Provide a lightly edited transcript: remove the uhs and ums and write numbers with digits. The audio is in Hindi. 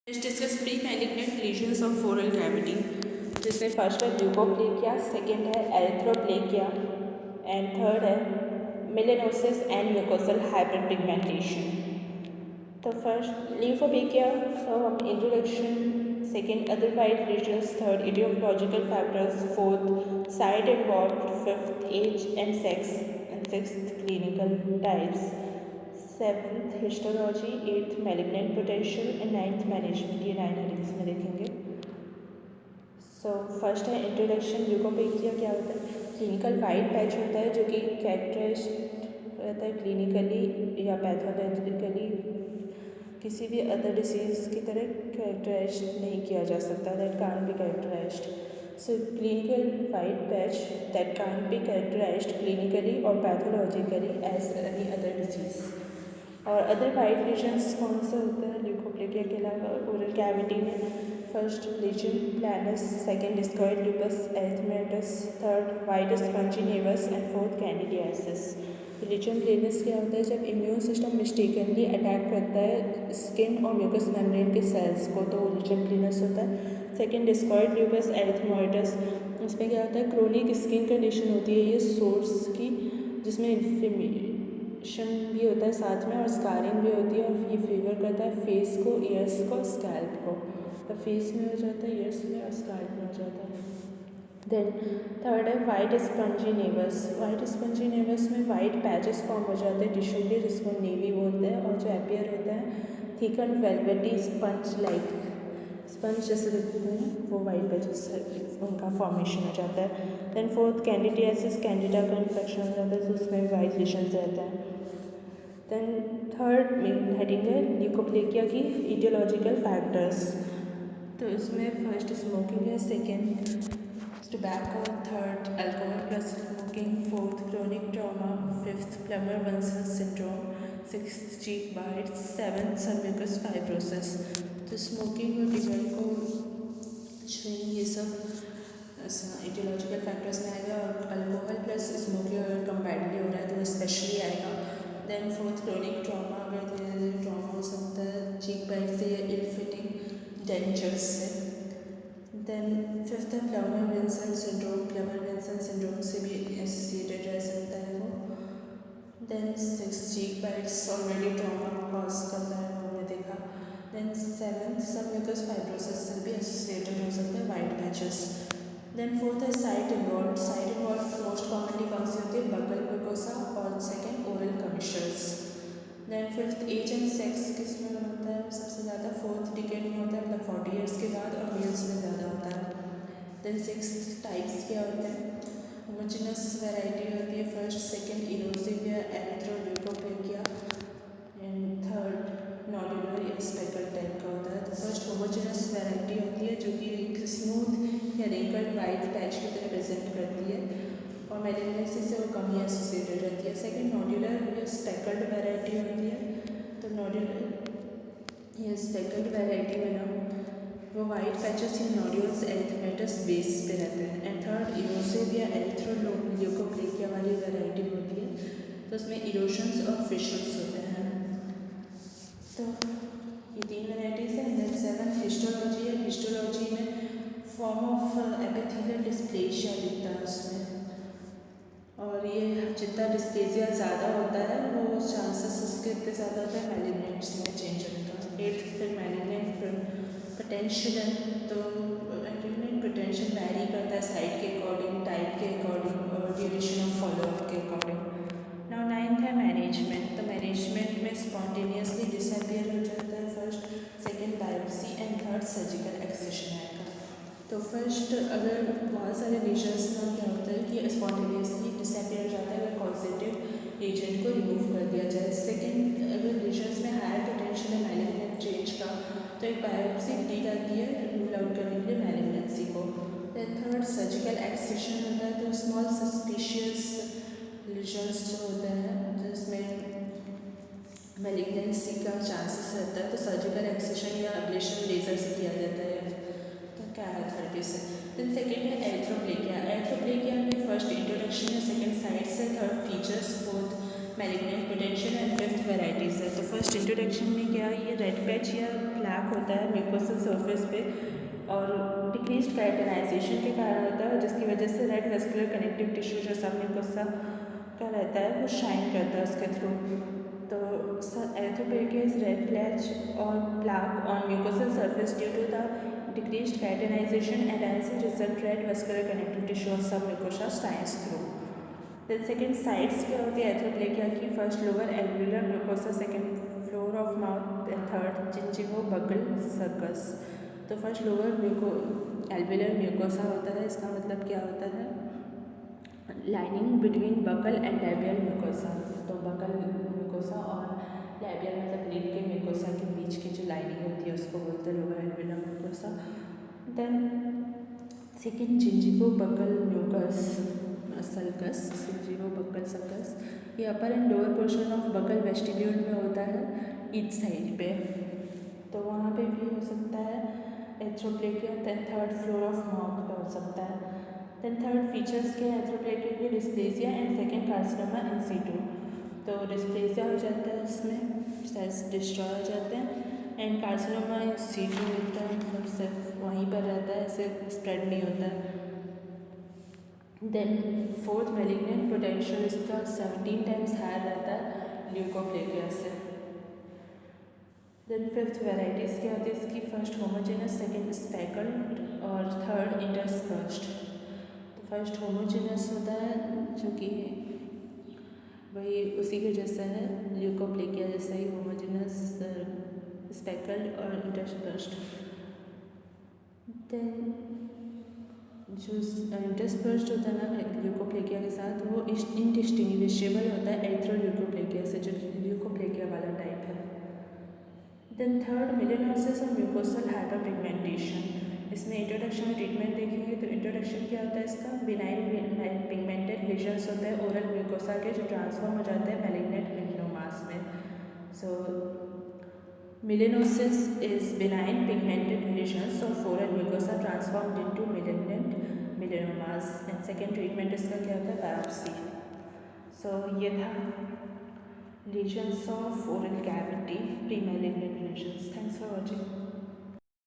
Let's discuss pre-malignant lesions of oral cavity, जिसमें फर्स्ट है ल्यूकोप्लेकिया, सेकेंड है एरिथ्रोप्लेकिया एंड थर्ड है मेलेनोसिस एंड म्यूकोसल हाइपरपिगमेंटेशन। तो फर्स्ट ल्यूकोप्लेकिया, तो हम introduction, second other wide regions, third etiological factors, fourth site involved, fifth age and sex and sixth clinical types, seventh histology, eighth malignant potential and ninth management. ये 9 हेडिंग्स में देखेंगे। सो फर्स्ट है इंट्रोडक्शन। ल्यूकोप्लेकिया क्या होता है? क्लिनिकल वाइट पैच होता है जो कि कैरेक्टराइज्ड रहता है क्लिनिकली या पैथोलॉजिकली किसी भी अदर डिसीज़ की तरह कैरेक्टराइज नहीं किया जा सकता। That can't be characterized. So clinical white patch that can't be characterized clinically और pathologically as any other disease. और अदर वाइट लीजन्स कौन से होते हैं ल्यूकोप्लेकिया के अलावा ओरल कैविटी में? First lichen planus, second discoid lupus erythematosus, third white spongy nevus and fourth candidiasis. Lichen planus क्या होता है? जब इम्यून सिस्टम मिस्टेकनली अटैक करता है स्किन और म्यूकस मेम्ब्रेन के सेल्स को, तो वो लीजन प्लानस होता है। सेकेंड डिस्कॉइड लूपस एरिथेमेटस, इसमें क्या होता है? क्रोनिक स्किन कंडीशन होती है ये सोर्स की, जिसमें इन्फ्लेमेशन भी होता है साथ में और स्कारिंग भी होती है, और ये फेवर करता है फेस को, ईयर्स को, स्कैल्प को। तो फेस में हो जाता है, ईयर्स में और स्कैल्प में हो जाता है। देन थर्ड है white spongy nevus. White spongy nevus में वाइट पैचेस फॉर्म हो जाते हैं टिश्यू के, जिसको नेवी बोलते हैं, और जो अपीयर होता है thick and velvety sponge like, sponge जैसे दिखते हैं वो वाइट पैचेस उनका फॉर्मेशन हो जाता है। देन फोर्थ कैंडिडियासिस, कैंडिडा का इन्फेक्शन हो जाता है, तो उसमें वाइट लीशंस रहते हैं। देन थर्ड मेन हेडिंग है ल्यूकोप्लेकिया की इटियोलॉजिकल फैक्टर्स। तो इसमें फर्स्ट स्मोकिंग है, second tobacco, third alcohol plus smoking, fourth chronic trauma, fifth Plummer Vinson syndrome, sixth cheek bites, seventh submucous fibrosis. तो स्मोकिंग और टोबैको, च्यूइंग, ये सब इटियोलॉजिकल फैक्टर्स में आएगा, और अल्कोहल प्लस स्मोकिंग अगर कंपैरेटिवली हो रहा है तो स्पेशली आएगा। देन फोर्थ क्रोनिक ट्रॉमा, अगर धीरे धीरे ट्रॉमा हो सकता है चीक बाइट से या इल फिटिंग डेंचर्स से। देन फिफ्थ है प्लमर-विंसन सिंड्रोम, प्लमर-विंसन सिंड्रोम से भी एसोसिएटेड रह सकता है वो। देन सिक्स चीक बाइट्स ऑलरेडी ट्रॉमा कॉज करता है, हमने देखा। देन सेवन्थ सबम्यूकस फाइब्रोसिस से भी एसोसिएटेड हो सकता है वाइट पैचेस। देन फोर्थ है site involved. Site involved most commonly कौन सी होती है? बकल म्यूकोसा और second oral commissures. Then fifth age and sex किस में होता है सबसे ज़्यादा? फोर्थ डिकेड में होता है, मतलब 40 ईयर्स के बाद, और मेल्स में ज़्यादा होता है। देन सिक्स्थ टाइप्स क्या होते हैं? होमोजेनस वैरायटी होती है फर्स्ट, सेकेंड इरोसिव या एरिथ्रोल्यूकोप्लेकिया, एंड थर्ड नॉडुलर या स्पेकल टाइप का होता है। तो फर्स्ट होमोजेनस वैरायटी होती है जो कि एक स्मूथ या रिंकल्ड वाइट पैच की तरह प्रेजेंट करती है, और मेलेनेसी से वो कम ही एसोसिएटेड रहती है। सेकेंड नॉड्यूलर या स्पेकल्ड वैरायटी होती है। तो नॉड्यूलर या स्पेकल्ड वैरायटी में ना वो वाइट पैचेस या नॉड्यूल्स एरिथेमेटस बेस पे रहते हैं। एंड थर्ड इरोसिव या एरिथ्रोल्यूकोप्लेकिया वाली वैरायटी होती है, तो उसमें इरोशंस और फिशंस होते हैं। तो ये 3 वैरायटीज़ हैं। देन सेवन हिस्टोलॉजी है। हिस्टोलॉजी में फॉर्म ऑफ एपिथेलियल डिस्प्लेशिया दिखता है उसमें, और ये जितना डिस्प्लेजिया ज़्यादा होता है वो चांसेस उसके इतने ज़्यादा होता है मैलिग्नेंट्स में चेंज होने का। एट्थ फिर मैलिग्नेंट पोटेंशियल है, तो मैलिग्नेंट पोटेंशियल वैरी करता है साइट के अकॉर्डिंग, टाइप के अकॉर्डिंग, और ड्यूरेशन ऑफ फॉलोअप के अकॉर्डिंग। नाउ नाइन्थ है मैनेजमेंट। तो मैनेजमेंट में स्पॉन्टेनियसली डिसअपियर हो जाता है first, second biopsy, and third surgical excision आएगा। तो फर्स्ट अगर बहुत सारे लीजन्स में क्या होता है कि स्पॉन्टेनियसली डिसअपियर हो जाता है अगर कॉजेटिव एजेंट को रिमूव कर दिया जाए। सेकेंड, अगर लीजन्स में हायर पोटेंशियल है मैलिग्नेंट चेंज का, तो एक बायोप्सी दी जाती है रूल आउट करने के लिए मैलिग्नेंसी को। देन थर्ड सर्जिकल एक्सेशन होता है। तो स्मॉल सस्पिशियस लीजन्स जो होते हैं जिसमें मैलिग्नेंसी का चांसेस रहता है, तो सर्जिकल एक्सेशन या एब्लेशन लेजर से किया जाता है, तो कैमोथेरेपी से। देन सेकेंड है एरिथ्रोप्लेकिया। एरिथ्रोप्लेकिया में फर्स्ट इंट्रोडक्शन है, सेकेंड साइट्स है, third features, fourth malignant potential and fifth varieties है। तो फर्स्ट इंट्रोडक्शन में क्या, ये रेड पैच या ब्लैक होता है म्यूकोसल सरफेस पे और डिक्रीज्ड केराटिनाइजेशन के कारण होता है, जिसकी वजह से रेड वेस्कुलर कनेक्टिव टिश्यू जो सब म्यूकोसा का रहता है वो शाइन करता है उसके थ्रू। तो एरिथ्रोप्लेकिया इज रेड पैच और black on mucosal surface due to the decreased keratinization and as a result red vascular connective tissue of submucosa shines through. Then second sides क्या होती है एरिथ्रोप्लेकिया की, first lower alveolar mucosa, second floor of mouth and third gingivo buccal sulcus. तो फर्स्ट लोअर एल्वियुलर म्यूकोसा होता है, इसका मतलब क्या होता है, lining between buccal and labial mucosa. तो बकल म्यूकोसा और लैबियल मतलब लिप के म्यूकोसा के बीच की जो लाइनिंग होती है उसको बोलते हैं lower alveolar mucosa. Then second gingivo buccal mucous sulcus, gingivo buccal sulcus, ये upper and lower portion of buccal vestibule में होता है ईच साइड पे, तो वहाँ पे भी हो सकता है erythroplakia. Then third floor of mouth पे हो सकता है। देन थर्ड फीचर्स के एरिथ्रोप्लेकिया के dysplasia and second carcinoma in situ. तो डिस्प्लेसिया हो जाता है, इसमें सेल्स डिस्ट्रॉय हो जाते हैं, एंड कार्सिनोमा इन सीटू होता है, मतलब सिर्फ वहीं पर रहता है, ऐसे स्प्रेड नहीं होता है। देन फोर्थ मैलिग्नेंट पोटेंशियल इसका 17 टाइम्स हायर रहता है ल्यूकोप्लेकिया से। देन फिफ्थ वेराइटीज़ क्या होती है इसकी, फर्स्ट होमोजेनस, सेकेंड स्पैकल्ड और थर्ड इंटरस्पर्स्ड। तो फर्स्ट होमोजेनस होता है जो कि वही उसी के जैसा है ल्यूकोप्लेकिया जैसा ही होमोजेनस, स्पैकल्ड और इंटरस्पर्स्ड। देन जो इंटरस्पर्स्ड होता है ना ल्यूकोप्लेकिया के साथ, वो इनडिस्टिंग्विशेबल होता है एरिथ्रोल्यूकोप्लेकिया से, जो ल्यूकोप्लेकिया वाला टाइप है। देन थर्ड मेलेनोसिस और म्यूकोसल हाइपरपिगमेंटेशन। इसमें इंट्रोडक्शन में ट्रीटमेंट देखेंगे तो इंट्रोडक्शन क्या होता है इसका, बिनाइन पिगमेंटेड लीजन्स होते हैं ओरल म्यूकोसा के, जो ट्रांसफॉर्म हो जाते हैं मैलिग्नेंट मेलेनोमास में। सो melanosis is benign pigmented lesions of oral mucosa transformed into malignant melanomas, and second treatment इसका क्या होता है, biopsy. So ये था lesions of oral cavity, pre-malignant lesions. Thanks for watching.